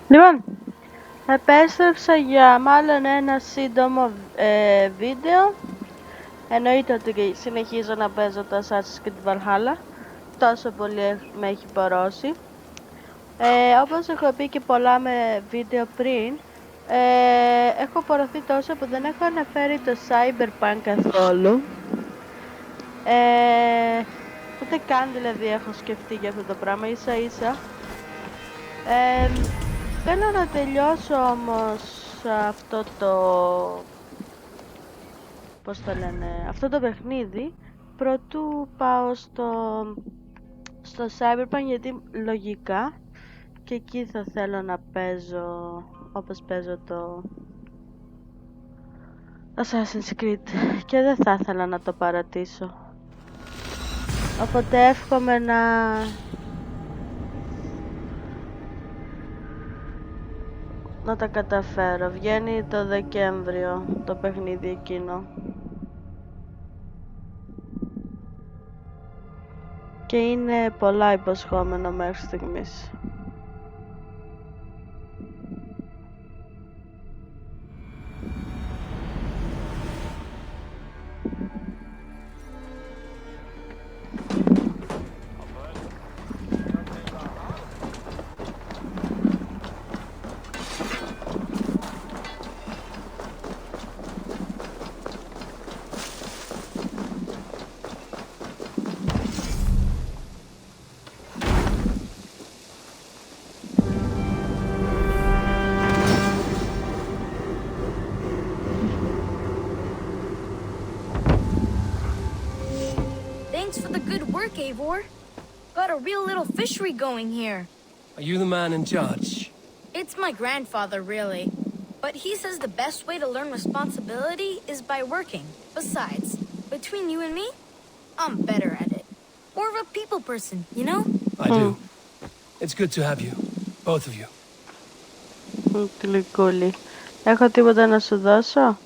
Λοιπόν, επέστρεψα για μάλλον ένα σύντομο βίντεο. Εννοείται ότι συνεχίζω να παίζω το Assassin's Creed Valhalla. Τόσο πολύ με έχει πορώσει. Όπως έχω πει και πολλά με βίντεο πριν, έχω πορωθεί τόσο που δεν έχω αναφέρει το Cyberpunk καθόλου. Ούτε καν δηλαδή έχω σκεφτεί για αυτό το πράγμα, ίσα ίσα. Θέλω να τελειώσω όμως αυτό το... πώς το λένε, αυτό το παιχνίδι προτού πάω στο Cyberpunk, γιατί λογικά και εκεί θα θέλω να παίζω όπως παίζω το Assassin's Creed και δεν θα ήθελα να το παρατήσω. Οπότε εύχομαι να τα καταφέρω. Βγαίνει το Δεκέμβριο το παιχνίδι εκείνο. Και είναι πολλά υποσχόμενο μέχρι στιγμής. Thanks for the good work, Eivor. Got a real little fishery going here. Are you the man in charge? It's my grandfather, really. But he says the best way to learn responsibility is by working. Besides, between you and me, I'm better at it. More of a people person, you know? I do. It's good to have you. Both of you. Γλυκούλη. Έχω τίποτα να σου δώσω?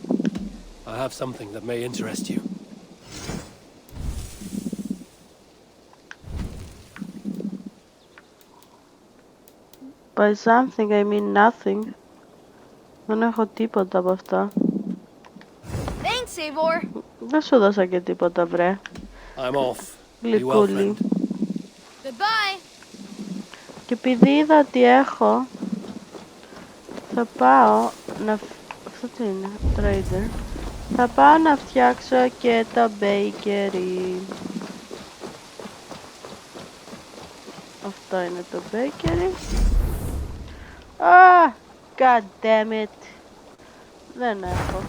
I have something that may interest you. By something I mean nothing. Δεν έχω τίποτα από αυτά. Thanks, Eivor. Δεν σου δώσα και τίποτα, βρε. I'm off. Γλυκούλη. Goodbye. Και επειδή είδα ότι έχω, θα πάω να... Αυτό τι είναι, trader. Θα πάω να φτιάξω και το bakery. Αυτό είναι το bakery. Ah, god damn it. Δεν έχω.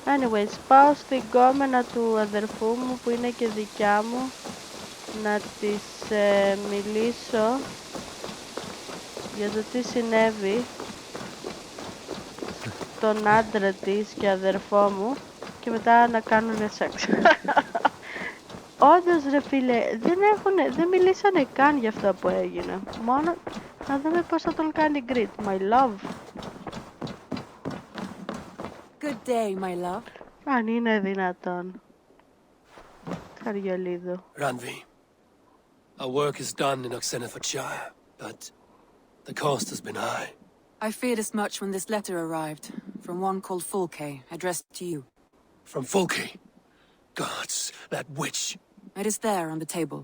Anyways, πάω στην κόμενα του αδερφού μου που είναι και δικιά μου να της μιλήσω για το τι συνέβη τον άντρα της και αδερφό μου και μετά να κάνουν σεξ. Όντως ρε φίλε, δεν μιλήσανε καν για αυτό που έγινε. Μόνο να δούμε πώς θα τον κάνει greet. My love. Good day, my love. Αν είναι δυνατόν. Καριολίδου. Ranvi, our work is done in Oxenfordshire, but the cost has been high. I feared as much when this letter arrived, from one called Fulke, addressed to you. From Fulke? Gods, that witch. It is there on the table.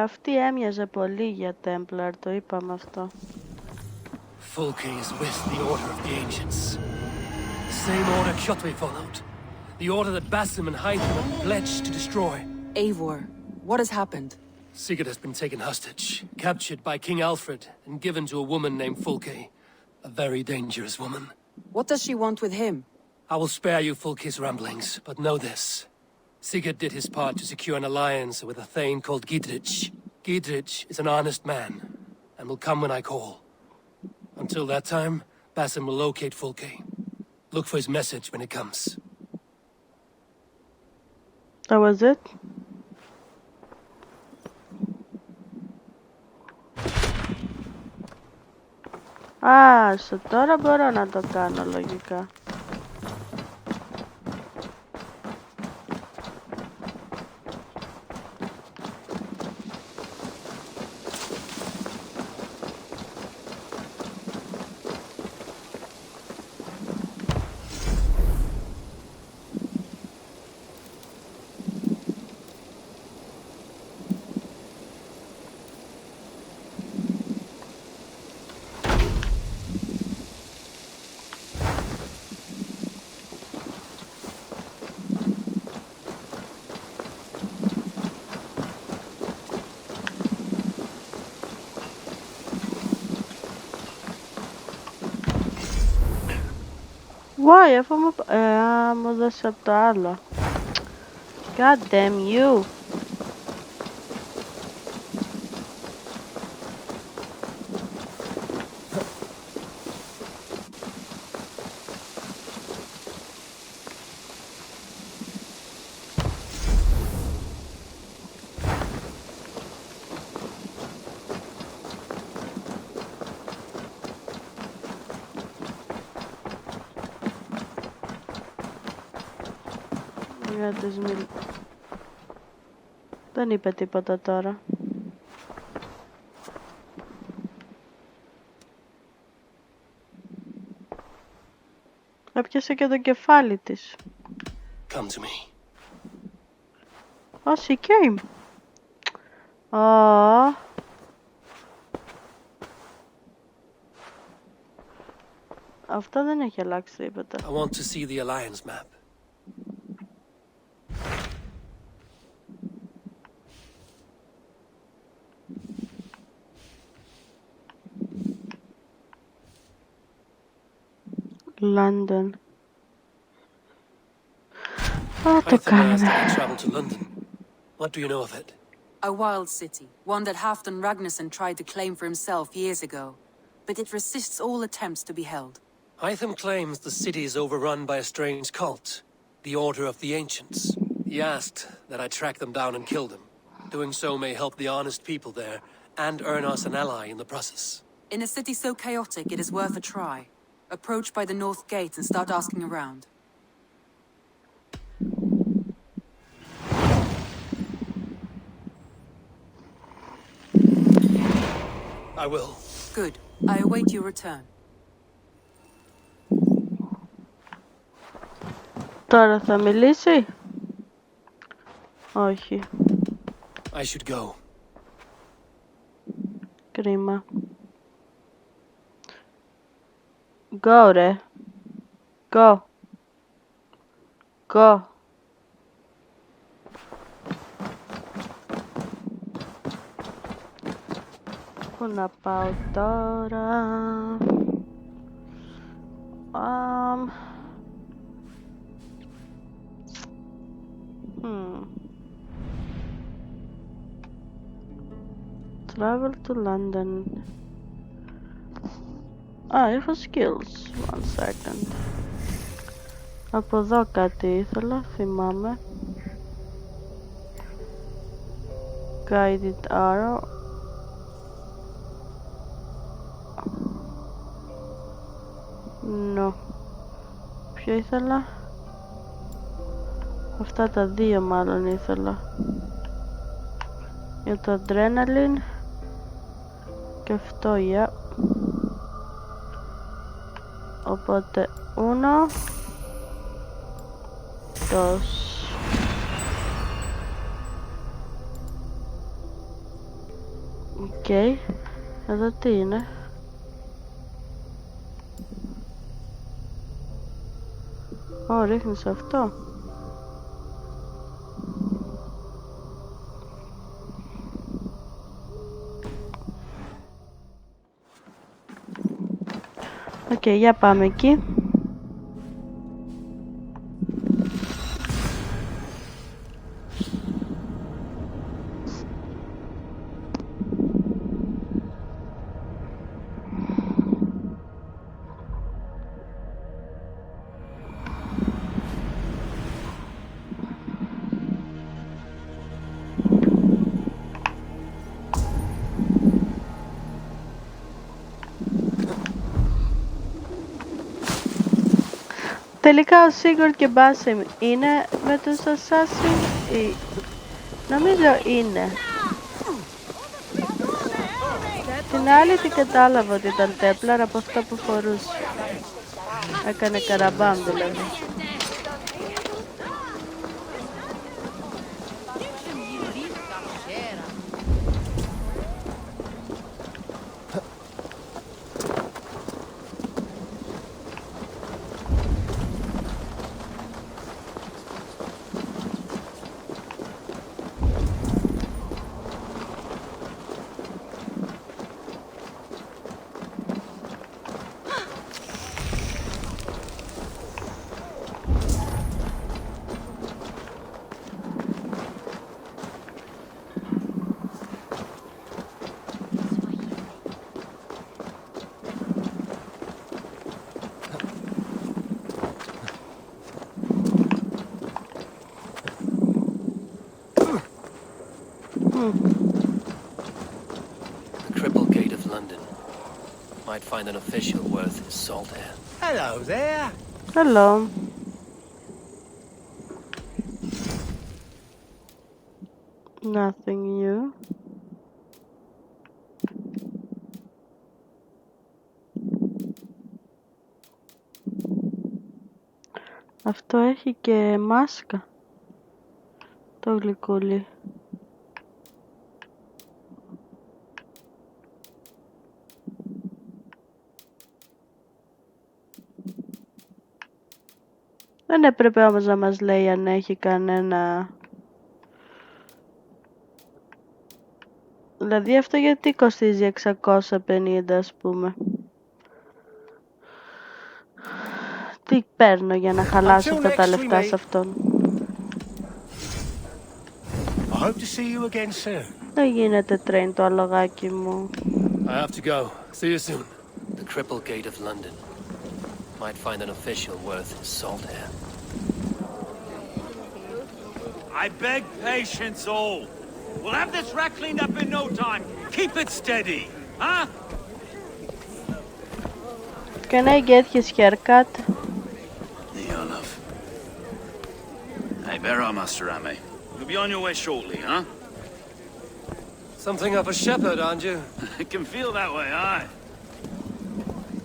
Αυτή έμοιαζε πολύ για Templar, το είπαμε αυτό. Fulke is with the Order of the Ancients. The same order Kjotve followed. The order that Basim and Hytham pledged to destroy. Eivor, what has happened? Sigurd has been taken hostage, captured by King Alfred, and given to a woman named Fulke. A very dangerous woman. What does she want with him? I will spare you Fulke's ramblings, but know this. Sigurd did his part to secure an alliance with a thane called Gidrich. Gidrich is an honest man, and will come when I call. Until that time, Basim will locate Fulke. Look for his message when it comes. That was it. Τώρα μπορώ να το κάνω λογικά. Why, αφού μου δώσε από το άλλο. God damn you. Δεν είπε τίποτα τώρα. Έπιασε και το κεφάλι της. Come to me. Oh, she came. Oh. Αυτό δεν έχει αλλάξει τίποτα. I want to see the Alliance map. London. I traveled to London. What do you know of it? A wild city, one that Halfdan Ragnarsson tried to claim for himself years ago. But it resists all attempts to be held. Hytham claims the city is overrun by a strange cult, the Order of the Ancients. He asked that I track them down and kill them. Doing so may help the honest people there, and earn us an ally in the process. In a city so chaotic, it is worth a try. Approach by the North Gate and start asking around. I will. Good. I await your return. Τώρα θα μιλήσει? Όχι. I should go. Κρίμα. Go, ρε. Go. Go. Πού να πάω τώρα? Travel to London. Έχω skills. One second. Από εδώ κάτι ήθελα, θυμάμαι. Guided arrow. No. Ποιο ήθελα? Αυτά τα δύο μάλλον ήθελα. Για το adrenaline. Και αυτό, yeah. Οπότε, uno. Dos. Οκ. Εδώ τι είναι? Ρίχνεις αυτό. Οκ, για πάμε εκεί. Τελικά ο Σίγκορντ και Μπάσεμ είναι με τους Assassins ή... Νομίζω είναι. Την άλλη την κατάλαβα ότι ήταν Τέπλαρ από αυτό που φορούσε. Έκανε καραμπάμ δηλαδή. The crippled gate of London. Might find an official worth his salt here. Hello there. Hello. Nothing new. Αυτό έχει και μάσκα. Το γλυκούλι. Δεν έπρεπε όμως να μας λέει αν έχει κανένα... Δηλαδή αυτό γιατί κοστίζει 650 ας πούμε. Τι παίρνω για να χαλάσω αυτά τα λεφτά σε αυτόν. I hope to see you again soon. Δεν γίνεται train το αλογάκι μου. I have to go. See you soon. The crippled gate of London. Might find an official worth his salt here. I beg patience all. We'll have this wreck cleaned up in no time. Keep it steady, huh? Can I get his haircut? Yeah, love. Hey, bear our Master Ame. You'll be on your way shortly, huh? Something of a shepherd, aren't you? It can feel that way, aye.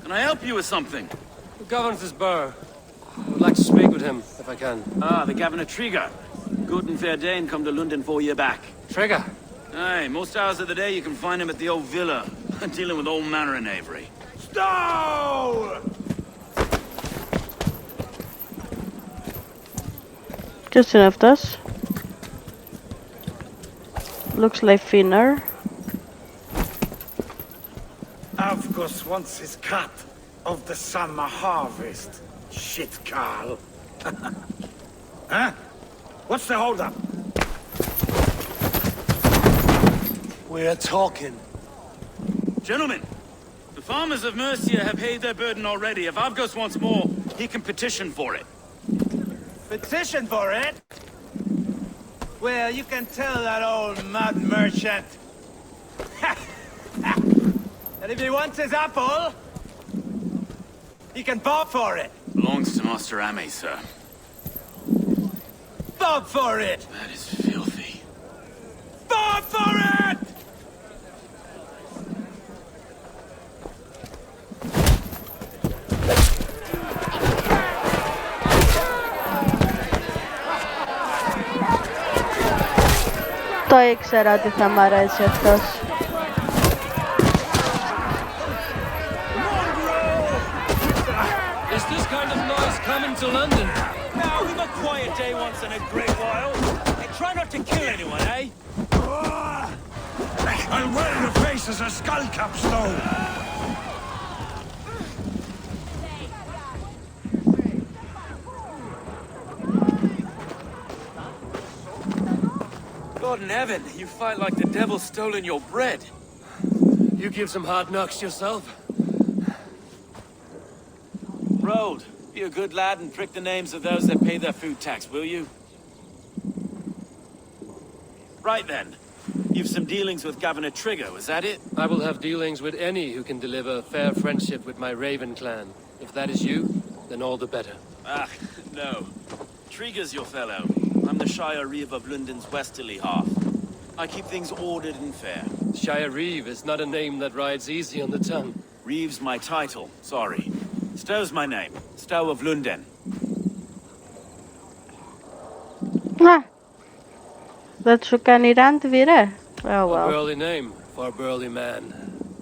Can I help you with something? Who governs this burr? I would like to speak with him, if I can. Ah, the Governor Trigger. Good and fair Dane come to London 4 year back. Trigger! Aye, most hours of the day you can find him at the old villa, dealing with all manner in Avery. Stow! Ποιος είναι αυτός? Looks like Finner. Avgos wants his cut of the summer harvest. Shit, Carl. Huh? What's the holdup? We're talking. Gentlemen, the farmers of Mercia have paid their burden already. If Avgos wants more, he can petition for it. Petition for it? Well, you can tell that old mud merchant. And if he wants his apple, he can bob for it. Belongs to Master Ame, sir. Bob for it! That is filthy. Bob for it! Το ήξερα ότι θα μ' αρέσει αυτός. Is this kind of noise coming to London? Now, we've a quiet day once in a great while. And try not to kill anyone, eh? I'll wear your face as a skull capstone! God in heaven, you fight like the devil's stolen your bread. You give some hard knocks yourself. Road, be a good lad and prick the names of those that pay their food tax, will you? Right then. You've some dealings with Governor Trigger, was that it? I will have dealings with any who can deliver fair friendship with my Raven clan. If that is you, then all the better. Ah, no. Trigger's your fellow. I'm the Shire Reeve of London's westerly half. I keep things ordered and fair. Shire Reeve is not a name that rides easy on the tongue. Reeve's my title, sorry. Stow's my name. Stow of Lunden. Δεν σου κάνει ραντεβί, ρε. Oh A well. burly name for a burly man.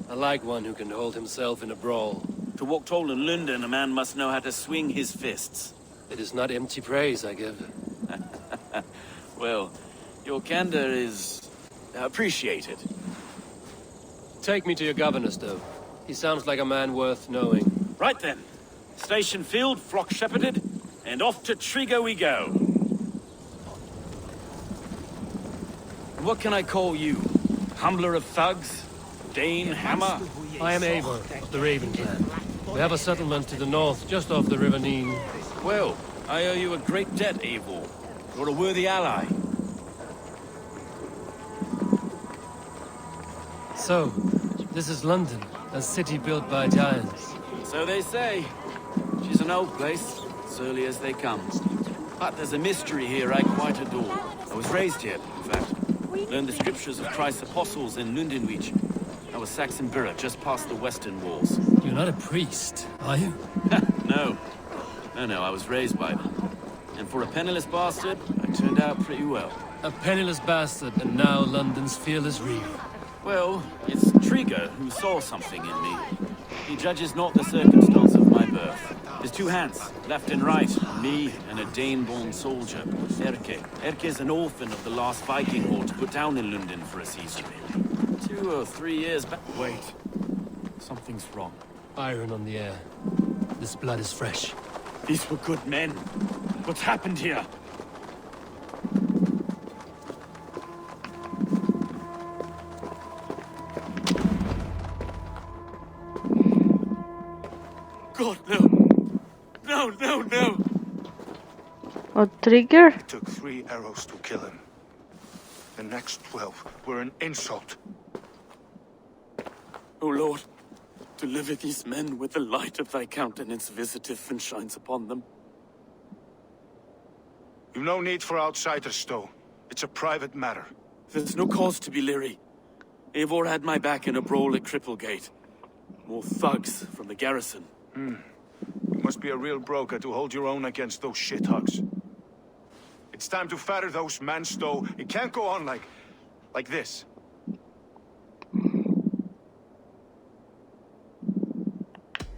I like one who can hold himself in a brawl. To walk tall in London, a man must know how to swing his fists. It is not empty praise I give. Well, your candor is appreciated. Take me to your governor, Stowe. He sounds like a man worth knowing. Right then. Station filled, flock shepherded, and off to Trigo we go. What can I call you? Humbler of thugs? Dane Hammer? I am Eivor of the Raven clan. We have a settlement to the north, just off the River Nene. Well, I owe you a great debt, Eivor. You're a worthy ally. So, this is London, a city built by giants. So they say. She's an old place, as early as they come. But there's a mystery here I quite adore. I was raised here, in fact. Learned the scriptures of Christ's apostles in Lundenwich. I was Saxon Borough, just past the western walls. You're not a priest, are you? No. No, I was raised by them. And for a penniless bastard, I turned out pretty well. A penniless bastard, and now London's fearless reeve. Well, it's Trigger who saw something in me. He judges not the circumstance of my birth. There's two hands, left and right, me and a Dane-born soldier, Erke. Erke's an orphan of the last Viking horde put down in London for a season. 2 or 3 years back. Wait, something's wrong. Iron on the air. This blood is fresh. These were good men. What's happened here? God, no! No! Ο Trigger. It took 3 arrows to kill him. The next 12 were an insult. O Lord, deliver these men with the light of thy countenance visiteth and shines upon them. You've no need for outsiders, Stowe. It's a private matter. There's no cause to be leery. Eivor had my back in a brawl at Cripplegate. More thugs from the garrison. You must be a real broker to hold your own against those shithogs. It's time to fetter those men, Stowe. It can't go on like this.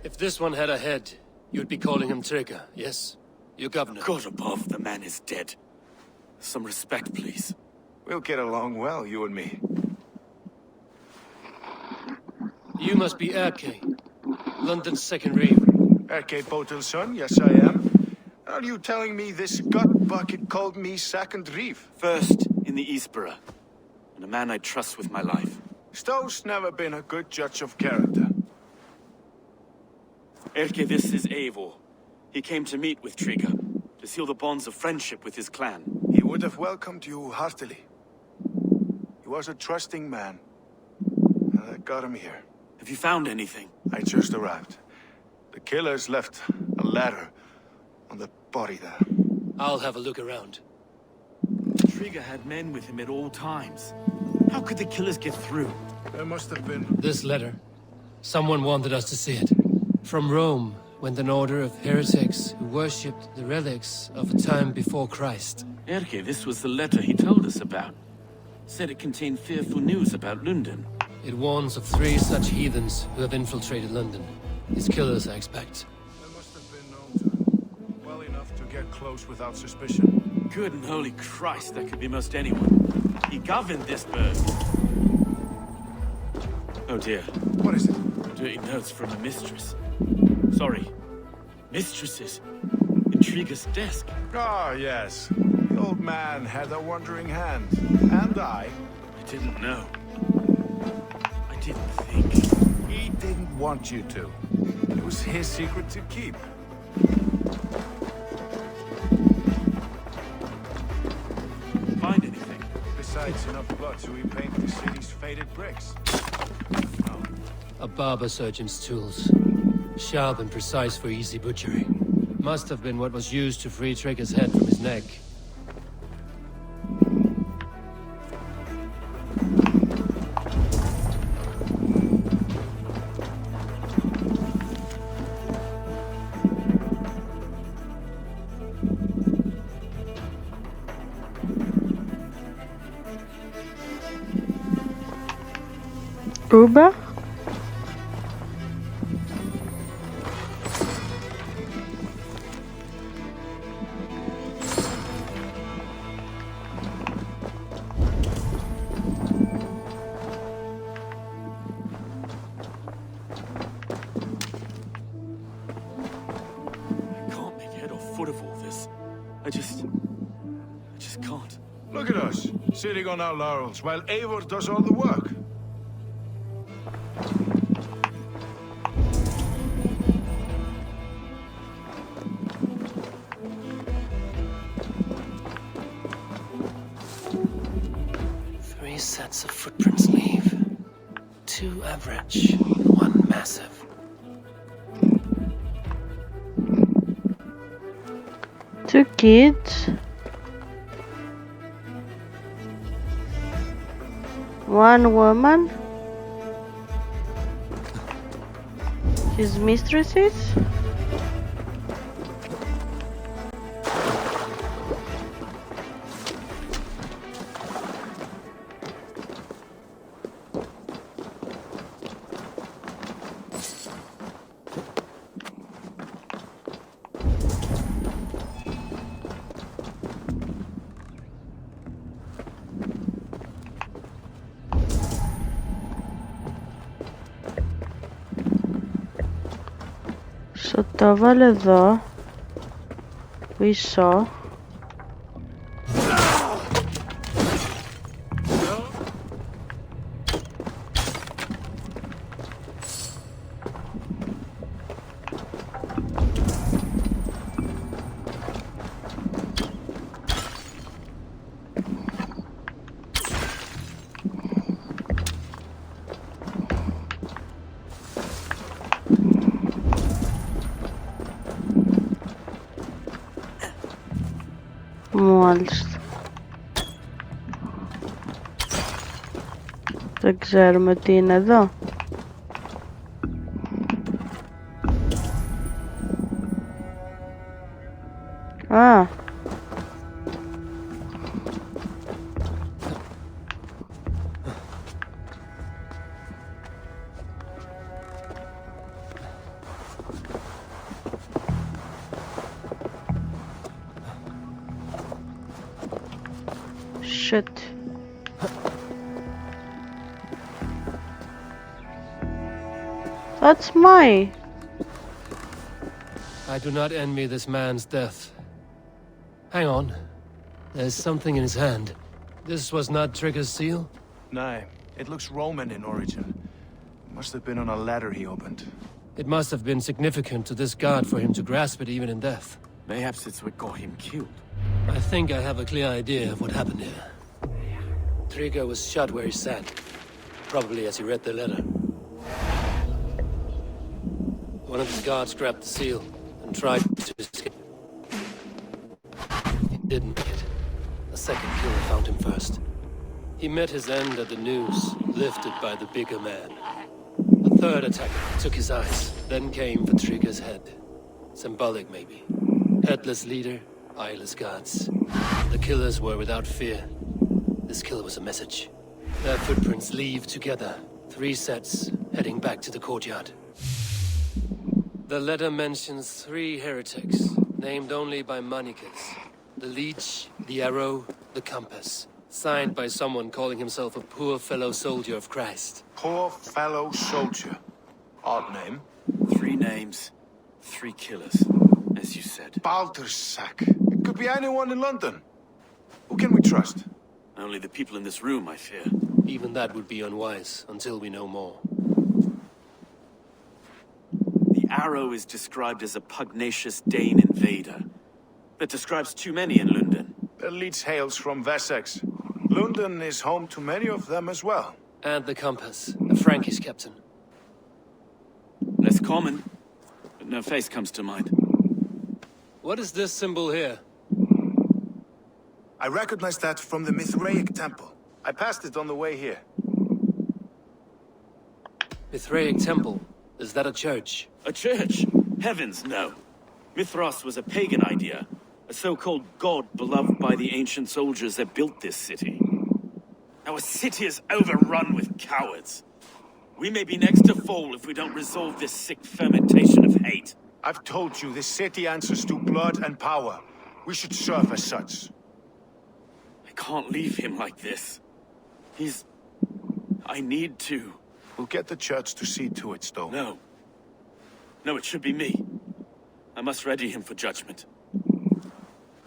If this one had a head, you'd be calling him Trigger, yes? Your governor. God above, the man is dead. Some respect, please. We'll get along well, you and me. You must be Erke, London's second reeve. Erke Botel's son, yes I am. Are you telling me this gut bucket called me second reeve? First in the Eastborough, and a man I trust with my life. Stowe's never been a good judge of character. Erke, this is Eivor. He came to meet with Trigger, to seal the bonds of friendship with his clan. He would have welcomed you heartily. He was a trusting man. And I got him here. Have you found anything? I just arrived. The killers left a ladder on the body there. I'll have a look around. Trigger had men with him at all times. How could the killers get through? There must have been... This letter. Someone wanted us to see it. From Rome went an order of heretics who worshipped the relics of a time before Christ. Erke, this was the letter he told us about. Said it contained fearful news about London. It warns of 3 such heathens who have infiltrated London. His killers, I expect. There must have been known to him. Well enough to get close without suspicion. Good and holy Christ, that could be most anyone. He governed this bird. Oh dear. What is it? Dirty notes from a mistress. Sorry. Mistresses. In Trigger's desk. Ah, yes. The old man had a wandering hand. And I didn't know. I didn't think. He didn't want you to. It was his secret to keep. Find anything? Besides enough blood to repaint the city's faded bricks. A barber surgeon's tools. Sharp and precise for easy butchery. Must have been what was used to free Trigger's head from his neck. Uber? Can't make head or foot of all this. I just can't. Look at us, sitting on our laurels, while Eivor does all the work. Three sets of footprints leave. Two average, one massive. Two kids. One woman. His mistresses. Το βάλε εδώ πίσω. Μάλιστα. Δεν ξέρουμε τι είναι εδώ. Α. Shit. That's my. I do not envy this man's death. Hang on. There's something in his hand. This was not Trigger's seal? Nah, it looks Roman in origin. Must have been on a ladder he opened. It must have been significant to this god for him to grasp it even in death. Mayhaps it's what got him killed. I think I have a clear idea of what happened here. Trigger was shot where he sat, probably as he read the letter. One of his guards grabbed the seal and tried to escape. He didn't make it. A second killer found him first. He met his end at the noose, lifted by the bigger man. A third attacker took his eyes, then came for Trigger's head. Symbolic, maybe. Headless leader, eyeless guards. The killers were without fear. This kill was a message. Their footprints leave together. 3 sets, heading back to the courtyard. The letter mentions 3 heretics, named only by monikers. The Leech, the Arrow, the Compass. Signed by someone calling himself a poor fellow soldier of Christ. Poor fellow soldier. Odd name. 3 names, 3 killers, as you said. Baldersack. It could be anyone in London. Who can we trust? Only the people in this room, I fear. Even that would be unwise, until we know more. The Arrow is described as a pugnacious Dane invader. That describes too many in London. The Leech hails from Wessex. London is home to many of them as well. And the Compass, a Frankish captain. Less common, but no face comes to mind. What is this symbol here? I recognize that from the Mithraic temple. I passed it on the way here. Mithraic temple. Is that a church? A church? Heavens, no. Mithras was a pagan idea. A so-called god beloved by the ancient soldiers that built this city. Our city is overrun with cowards. We may be next to fall if we don't resolve this sick fermentation of hate. I've told you, this city answers to blood and power. We should serve as such. I can't leave him like this. I need to. We'll get the church to see to it, Stowe. No. No, it should be me. I must ready him for judgment.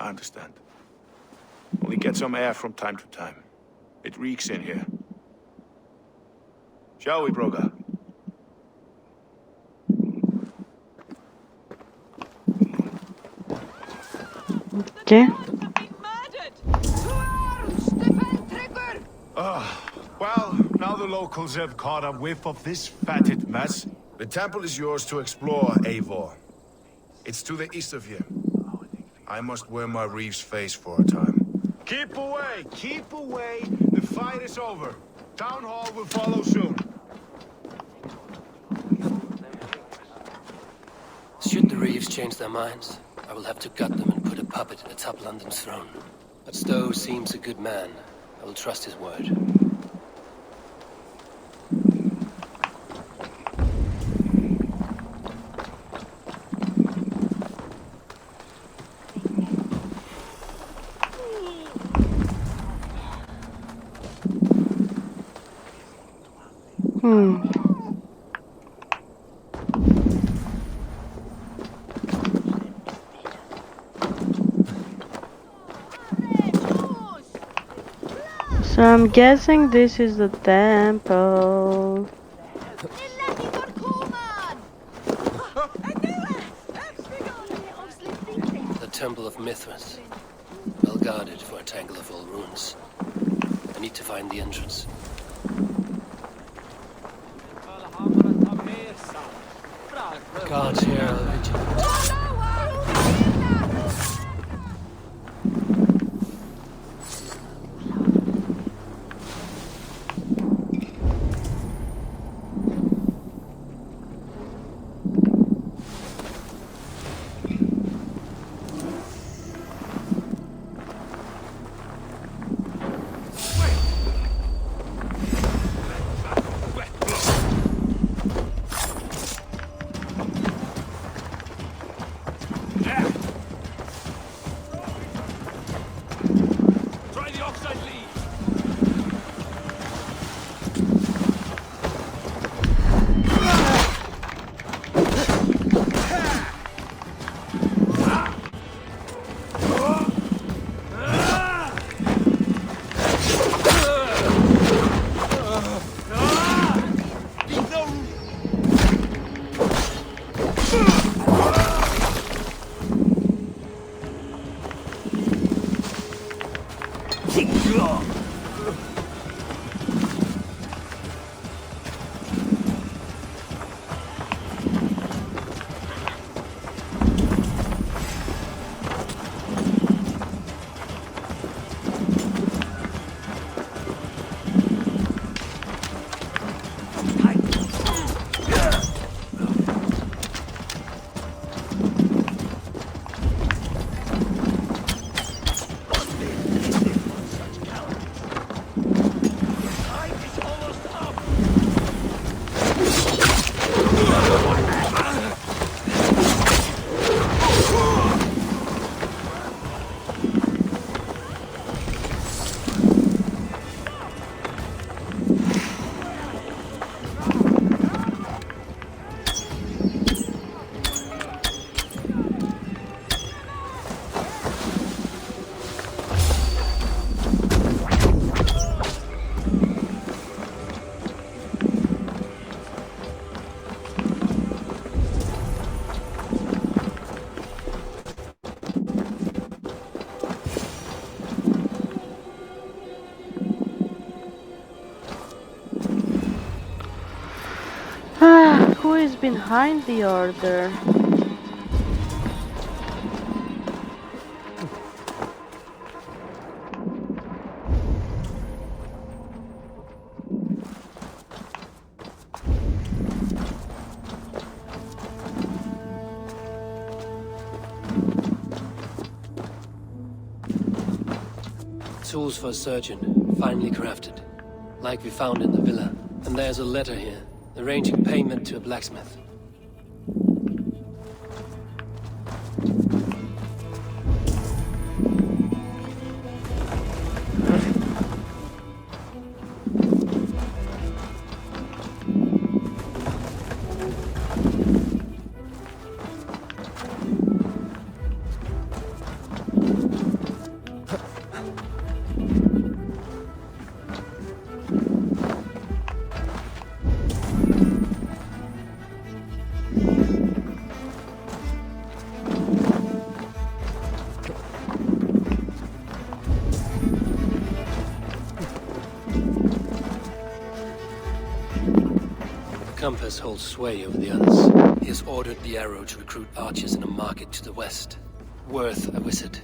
I understand. Only get some air from time to time. It reeks in here. Shall we, Broga? Okay. Well, now the locals have caught a whiff of this fatted mess. The temple is yours to explore, Eivor. It's to the east of here. I must wear my Reeve's face for a time. Keep away! Keep away! The fight is over. Town Hall will follow soon. Should the Reeves change their minds, I will have to gut them and put a puppet atop London's throne. But Stowe seems a good man. I will trust his word. So I'm guessing this is the temple. The Temple of Mithras. Well guarded for a tangle of old ruins. I need to find the entrance. Guards here are vigilant. Who is behind the order? Tools for a surgeon, finely crafted. Like we found in the villa. And there's a letter here, arranging payment to a blacksmith. Compass holds sway over the others. He has ordered the arrow to recruit archers in a market to the west. Worth a visit.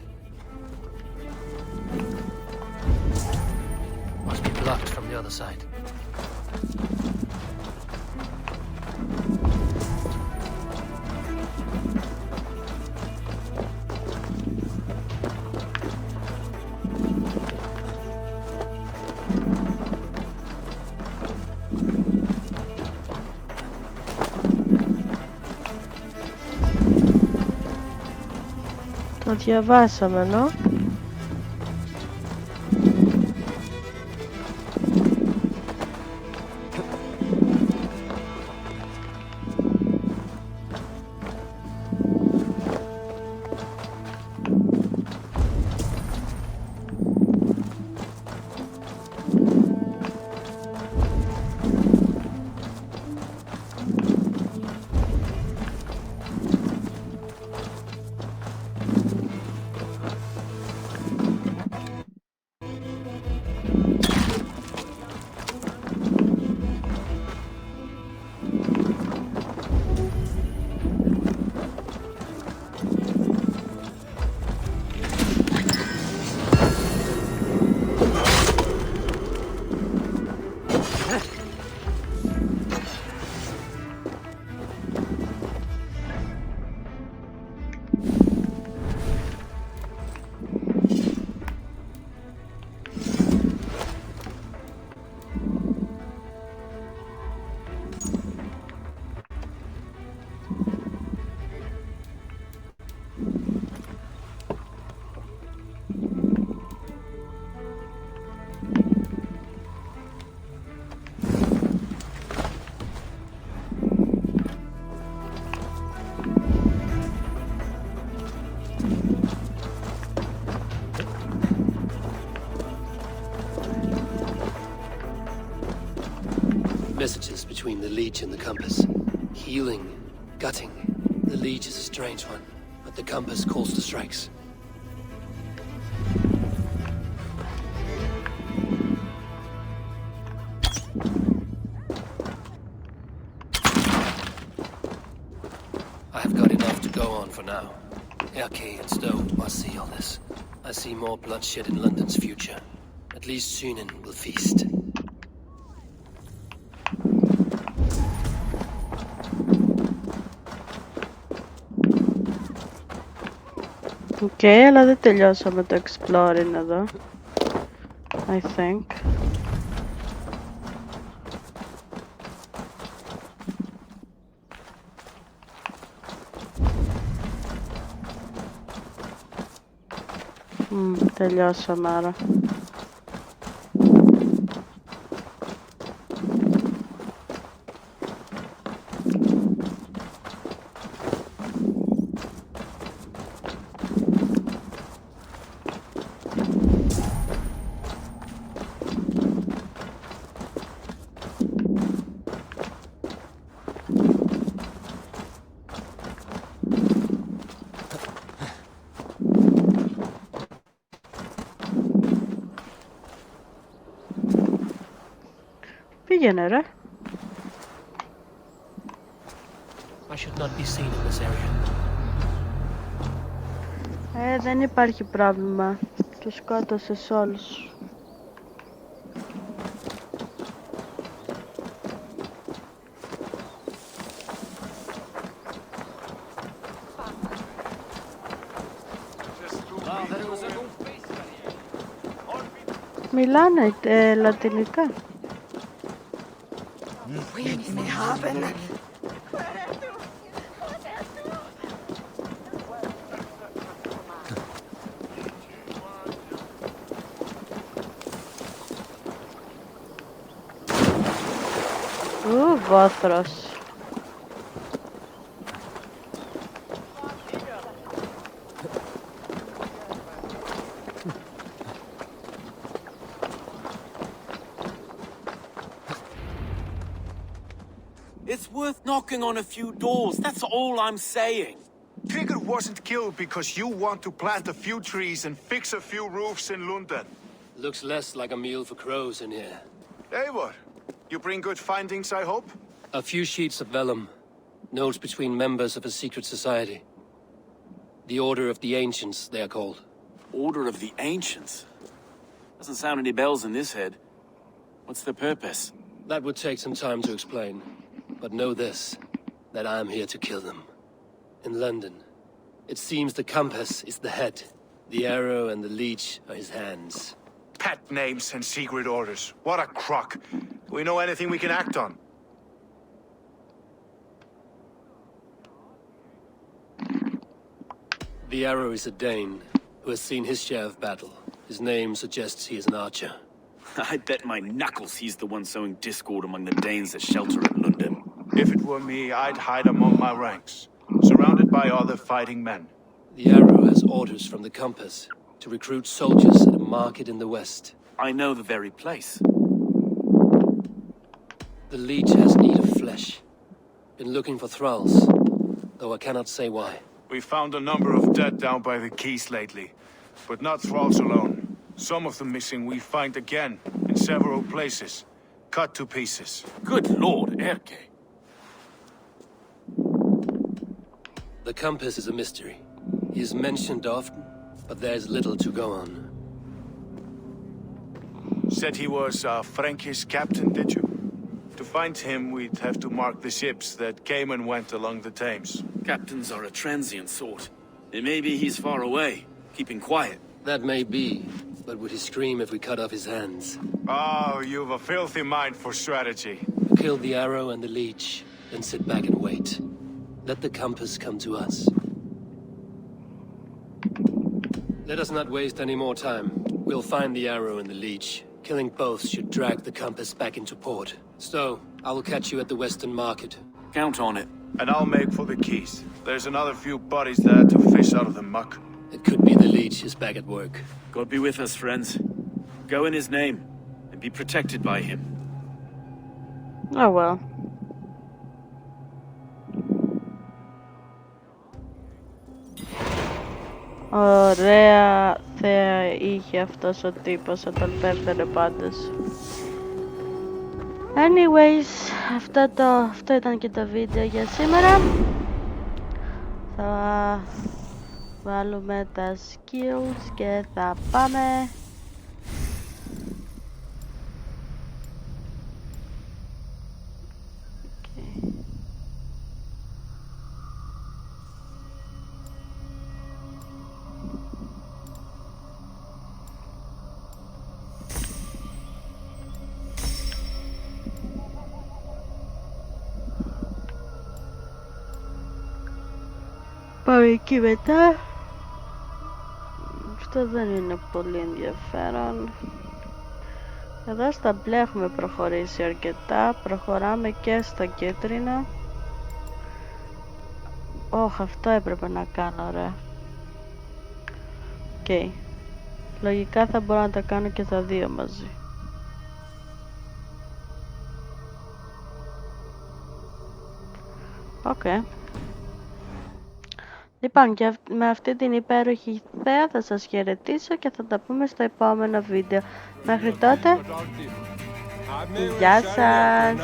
Must be blocked from the other side. Το διαβάσαμε, νο? Messages between the leech and the compass. Healing, gutting. The leech is a strange one, but the compass calls to strikes. I have got enough to go on for now. Erke and Stowe must see all this. I see more bloodshed in London's future. At least Sunan will feast. Οκ, αλλά δεν τελειώσαμε το exploring εδώ. I think. Τελειώσαμε άρα. Πήγαινε ρε. I should not be seen in this area. Δεν υπάρχει πρόβλημα. Τους σκότωσες όλους. Μιλάνε λατινικά. Βόθρος. It's worth knocking on a few doors, that's all I'm saying. Trigger wasn't killed because you want to plant a few trees and fix a few roofs in London. Looks less like a meal for crows in here. Eivor, you bring good findings, I hope? A few sheets of vellum. Notes between members of a secret society. The Order of the Ancients, they are called. Order of the Ancients? Doesn't sound any bells in this head. What's the purpose? That would take some time to explain. But know this, that I am here to kill them. In London, it seems the compass is the head. The arrow and the leech are his hands. Pet names and secret orders. What a crock. Do we know anything we can act on? The arrow is a Dane, who has seen his share of battle. His name suggests he is an archer. I bet my knuckles he's the one sowing discord among the Danes that shelter in London. If it were me, I'd hide among my ranks, surrounded by other fighting men. The arrow has orders from the compass to recruit soldiers at a market in the west. I know the very place. The leech has need of flesh. Been looking for thralls, though I cannot say why. We found a number of dead down by the quays lately, but not thralls alone. Some of the missing we find again, in several places, cut to pieces. Good lord, Erke. The compass is a mystery. He is mentioned often, but there is little to go on. Said he was a Frankish captain, did you? To find him, we'd have to mark the ships that came and went along the Thames. Captains are a transient sort. It may be he's far away, keeping quiet. That may be, but would he scream if we cut off his hands? Oh, you've a filthy mind for strategy. Kill the arrow and the leech, then sit back and wait. Let the compass come to us. Let us not waste any more time. We'll find the arrow and the leech. Killing both should drag the compass back into port. So, I will catch you at the Western Market. Count on it. And I'll make for the quays. There's another few bodies there to fish out of the muck. It could be the leech is back at work. God be with us, friends. Go in his name, and be protected by him. Oh well. Ωραία θέα είχε αυτός ο τύπος όταν πέφτανε πάντως. Anyways, αυτό ήταν και το βίντεο για σήμερα. Θα βάλουμε τα skills και θα πάμε. Πάμε εκεί μετά. Αυτό δεν είναι πολύ ενδιαφέρον. Εδώ στα μπλε έχουμε προχωρήσει αρκετά. Προχωράμε και στα κίτρινα. Όχ, αυτό έπρεπε να κάνω, ρε. Οκ. Λογικά θα μπορώ να τα κάνω και τα δύο μαζί. Οκ. Λοιπόν, και με αυτή την υπέροχη θέα θα σας χαιρετήσω και θα τα πούμε στο επόμενο βίντεο. Μέχρι τότε, γεια σας!